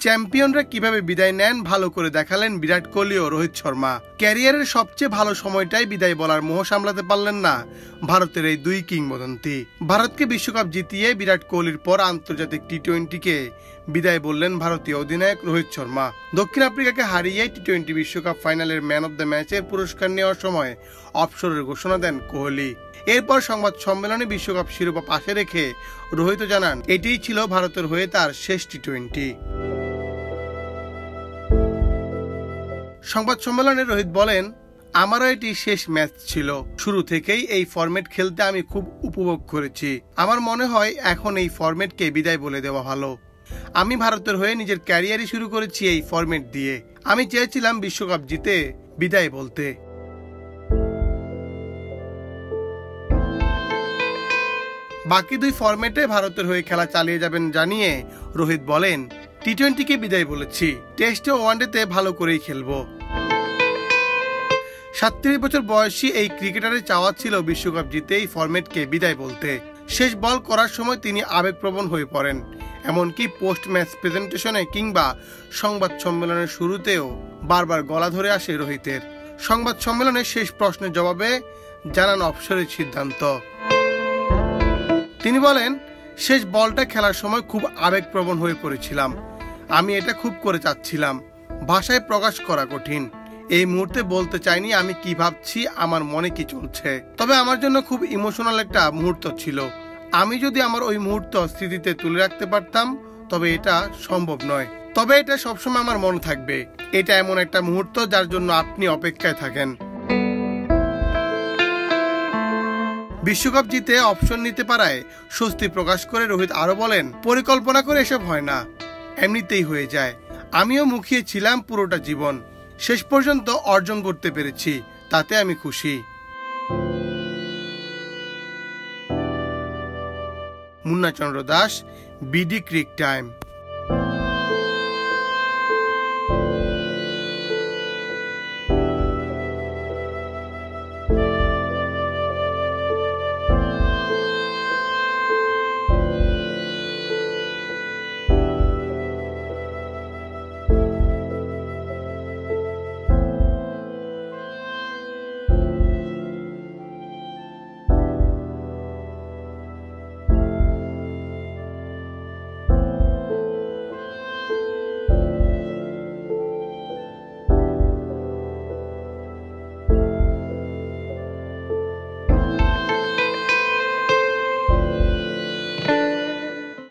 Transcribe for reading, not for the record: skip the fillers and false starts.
চ্যাম্পিয়নরা কিভাবে বিদায় নেন ভালো করে দেখালেন বিরাট কোহলি ও রোহিত শর্মা। ক্যারিয়ারের সবচেয়ে ভালো সময়টাই বিদায় বলার মোহ সামলাতে পারলেন না ভারতের এই দুই কিংবদন্তি। ভারতকে বিশ্বকাপ জিতিয়ে বিরাট কোহলির পর আন্তর্জাতিক টি-20কে বিদায় বললেন ভারতীয় অধিনায়ক রোহিত শর্মা। দক্ষিণ আফ্রিকাকে হারিয়ে টি-20 বিশ্বকাপ ফাইনালের ম্যান অব দ্য ম্যাচের পুরস্কার নেওয়ার সময় অবসরের ঘোষণা দেন কোহলি। এরপর সংবাদ সম্মেলনে বিশ্বকাপ শিরোপা পাশে রেখে রোহিত জানান এটিই ছিল ভারতের হয়ে তার শেষ টি-20। সংবাদ সম্মেলনে রোহিত বলেন, আমারও এটি শেষ ম্যাচ ছিল। শুরু থেকেই এই ফরম্যাট খেলতে আমি খুব উপভোগ করেছি। আমার মনে হয় এখন এই ফরম্যাটকে বিদায় বলে দেওয়া ভালো। আমি ভারতের হয়ে নিজের ক্যারিয়ারই শুরু করেছি এই ফরম্যাট দিয়ে। আমি চেয়েছিলাম বিশ্বকাপ জিতে বিদায় বলতে। বাকি দুই ফরম্যাটে ভারতের হয়ে খেলা চালিয়ে যাবেন জানিয়ে রোহিত বলেন, টি-20কে বিদায় বলেছি, টেস্টে ও ওয়ানডেতে ভালো করেই খেলবো। 37 বছর বয়সী এই ক্রিকেটারের চাওয়া ছিল বিশ্বকাপ জিতে এই ফরম্যাটকে বিদায় বলতে। শেষ বল করার সময় তিনি আবেগপ্রবণ হয়ে পড়েন। এমনকি পোস্ট ম্যাচ প্রেজেন্টেশনে কিংবা সংবাদ সম্মেলনের শুরুতেও বারবার গলা ধরে আসে রোহিতের। সংবাদ সম্মেলনের শেষ প্রশ্নের জবাবে জানান অবসরের সিদ্ধান্ত। তিনি বলেন, শেষ বলটা খেলার সময় খুব আবেগপ্রবণ হয়ে পড়েছিলাম। আমি এটা খুব করে চাচ্ছিলাম, ভাষায় প্রকাশ করা কঠিন। এই মুহূর্তে বলতে চাইনি আমি কি ভাবছি, আমার মনে কি চলছে। তবে আমার জন্য খুব ইমোশনাল একটা মুহূর্ত ছিল। আমি যদি আমার ওই মুহূর্ত স্মৃতিতে তুলে রাখতে পারতাম তবে এটা সম্ভব নয়। তবে এটা সবসময় আমার মনে থাকবে। এটা এমন একটা মুহূর্ত যার জন্য আপনি অপেক্ষায় থাকেন। বিশ্বকাপ জিতে অপশন নিতে পারায় স্বস্তি প্রকাশ করে রোহিত আরো বলেন, পরিকল্পনা করে এসব হয় না, এমনিতেই হয়ে যায়। আমিও মুখিয়েছিলাম পুরোটা জীবন, শেষ পর্যন্ত অর্জন করতে পেরেছি, তাতে আমি খুশি। Munna Chandra Das, BD ক্রিক time.